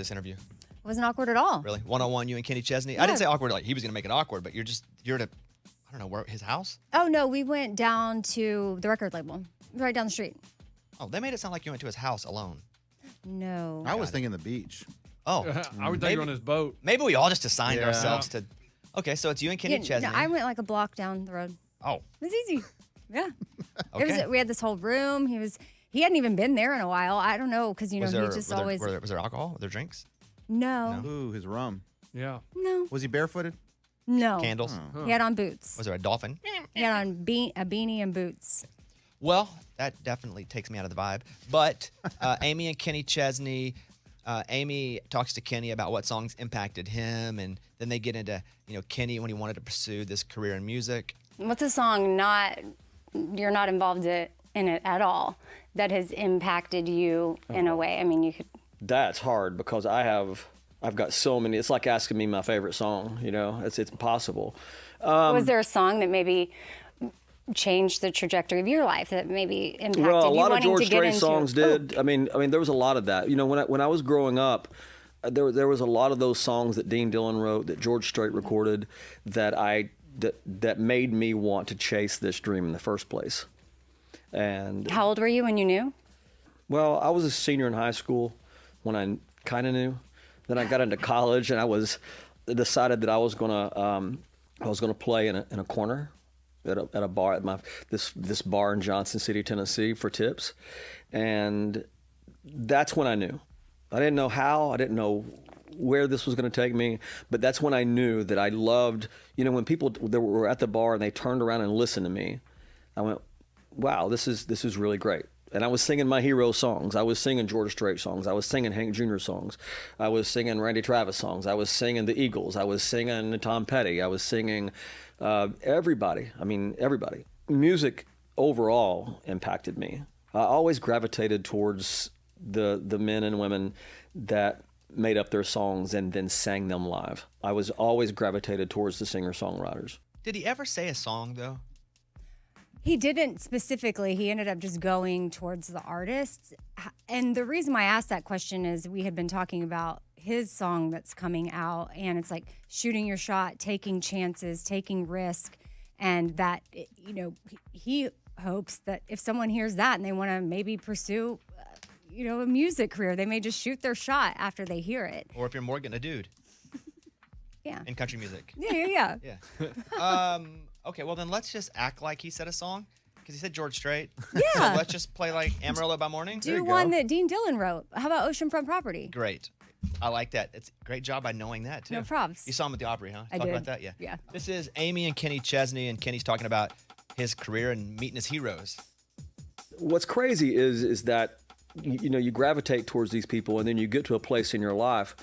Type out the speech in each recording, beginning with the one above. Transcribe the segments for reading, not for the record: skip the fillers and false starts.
this interview? It wasn't awkward at all. Really? One-on-one, you and Kenny Chesney? Yeah. I didn't say awkward like he was going to make it awkward, but you're at a, I don't know, where, his house? Oh, no, we went down to the record label, right down the street. Oh, they made it sound like you went to his house alone. No. I was thinking the beach. Oh. I would think you were on his boat. Maybe we all just assigned ourselves to... Okay, so it's you and Kenny Chesney. No, I went like a block down the road. Oh. It was easy. Yeah. Okay. We had this whole room. He hadn't even been there in a while. I don't know, because, he just always... Was there alcohol? Were there drinks? No. Ooh, his rum. Yeah. No. Was he barefooted? No. Candles? He had on boots. Was there a dolphin? He had on a beanie and boots. Well, that definitely takes me out of the vibe. But Amy and Kenny Chesney, Amy talks to Kenny about what songs impacted him, and then they get into, Kenny when he wanted to pursue this career in music. What's a song you're not involved in it at all that has impacted you in a way? I mean, you could... That's hard because I've got so many. It's like asking me my favorite song, it's impossible. Was there a song that maybe changed the trajectory of your life, that maybe impacted you? Well, a lot of wanting George to get Strait into... songs did. I mean, there was a lot of that. When I was growing up, there was a lot of those songs that Dean Dillon wrote, that George Strait recorded, that made me want to chase this dream in the first place. And how old were you when you knew? Well, I was a senior in high school when I kind of knew. Then I got into college, and I decided that I was gonna play in a corner at a bar at this bar in Johnson City, Tennessee, for tips, and that's when I knew. I didn't know how. I didn't know where this was going to take me, but that's when I knew that I loved. When people that were at the bar and they turned around and listened to me, I went, "Wow, this is really great." And I was singing my hero songs. I was singing George Strait songs. I was singing Hank Jr. songs. I was singing Randy Travis songs. I was singing the Eagles. I was singing Tom Petty. I was singing everybody. I mean, everybody. Music overall impacted me. I always gravitated towards the men and women that made up their songs and then sang them live. I was always gravitated towards the singer-songwriters. Did he ever say a song, though? He didn't specifically. He ended up just going towards the artists. And the reason why I asked that question is we had been talking about his song that's coming out, and it's like shooting your shot, taking chances, taking risk, and that, he hopes that if someone hears that and they want to maybe pursue, a music career, they may just shoot their shot after they hear it. Or if you're Morgan, a dude. Yeah. In country music. Yeah. Yeah. Okay, well then let's just act like he said a song, because he said George Strait. Yeah. So let's just play like Amarillo by Morning. Do one that Dean Dillon wrote. How about Oceanfront Property? Great. I like that. It's a great job by knowing that, too. No props. You saw him at the Opry, huh? I Talk did. about that? Yeah. Yeah. This is Amy and Kenny Chesney, and Kenny's talking about his career and meeting his heroes. What's crazy is that, you gravitate towards these people, and then you get to a place in your life,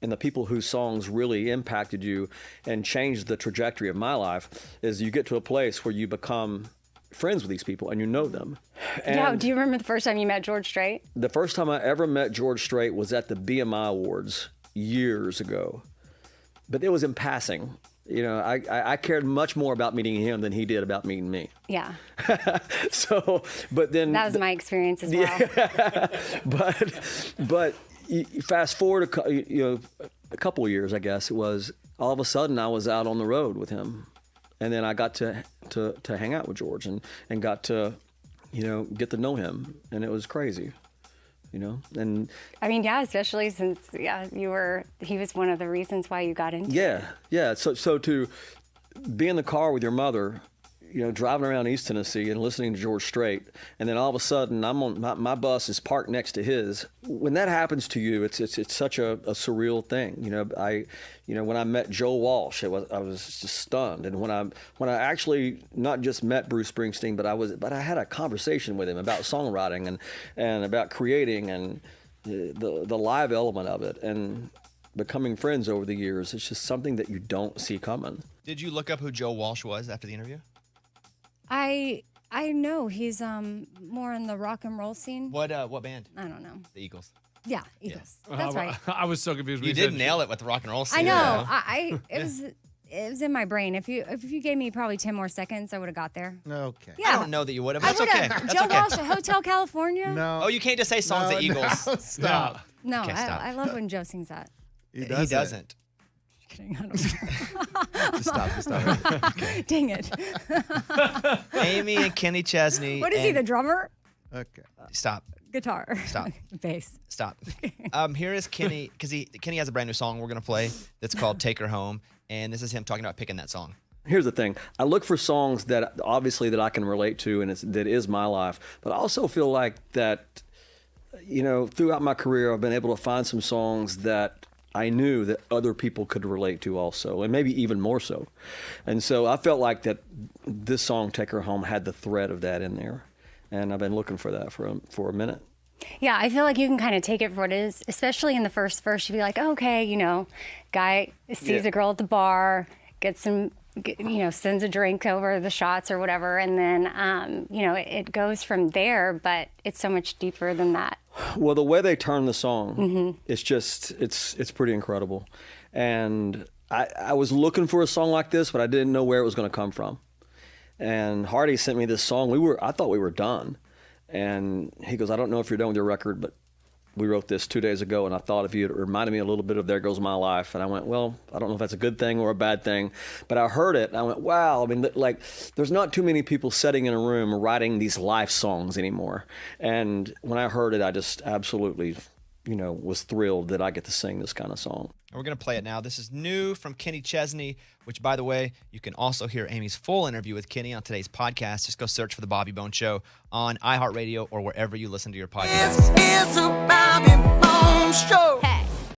and the people whose songs really impacted you and changed the trajectory of my life, is you get to a place where you become friends with these people and you know them. And do you remember the first time you met George Strait? the first time I ever met George Strait was at the BMI Awards years ago. But it was in passing. I cared much more about meeting him than he did about meeting me. Yeah. But then... That was my experience as well. Yeah. But you fast forward a couple of years, I guess it was, all of a sudden I was out on the road with him. And then I got to hang out with George and got to, get to know him. And it was crazy, and I mean, yeah, especially since, he was one of the reasons why you got into it. Yeah. So to be in the car with your mother, driving around East Tennessee and listening to George Strait, and then all of a sudden I'm on my bus is parked next to his. When that happens to you, it's such a surreal thing. When I met Joe Walsh, I was just stunned. And when I actually not just met Bruce Springsteen, but I had a conversation with him about songwriting and about creating and the live element of it and becoming friends over the years. It's just something that you don't see coming. Did you look up who Joe Walsh was after the interview? I know he's more in the rock and roll scene. What band? I don't know. The Eagles. Yeah, Eagles. That's right. I was so confused. When You did nail it with the rock and roll scene. I know. It was in my brain. If you gave me probably 10 more seconds, I would have got there. Okay. Yeah. I don't know that you would have. That's okay. That's Joe okay. Walsh at Hotel California. No. Oh, you can't just say songs at Eagles. No, stop. No, Okay, stop. I love when Joe sings that. He doesn't. Kidding, I don't Just stop. know. Dang it. Amy and Kenny Chesney. What is he, and- the drummer? Okay. Stop. Guitar. Stop. Bass. Stop. Here is Kenny, because Kenny has a brand new song we're gonna play that's called "Take Her Home," and this is him talking about picking that song. Here's the thing. I look for songs that obviously that I can relate to and that is my life. But I also feel like that, throughout my career, I've been able to find some songs that I knew that other people could relate to also, and maybe even more so. And so I felt like that this song, Take Her Home, had the thread of that in there. And I've been looking for that for a minute. Yeah, I feel like you can kind of take it for what it is, especially in the first verse. You'd be like, okay, guy sees a girl at the bar, gets some, sends a drink over the shots or whatever, and then, it goes from there, but it's so much deeper than that. Well, the way they turn the song, it's just, it's pretty incredible. And I was looking for a song like this, but I didn't know where it was going to come from. And Hardy sent me this song. I thought we were done. And he goes, I don't know if you're done with your record, but we wrote this 2 days ago, and I thought of you. It reminded me a little bit of There Goes My Life. And I went, well, I don't know if that's a good thing or a bad thing. But I heard it, and I went, wow. I mean, there's not too many people sitting in a room writing these life songs anymore. And when I heard it, I just absolutely, was thrilled that I get to sing this kind of song. And we're going to play it now. This is new from Kenny Chesney, which, by the way, you can also hear Amy's full interview with Kenny on today's podcast. Just go search for The Bobby Bone Show on iHeartRadio or wherever you listen to your podcast. It's a Bobby Bone Show.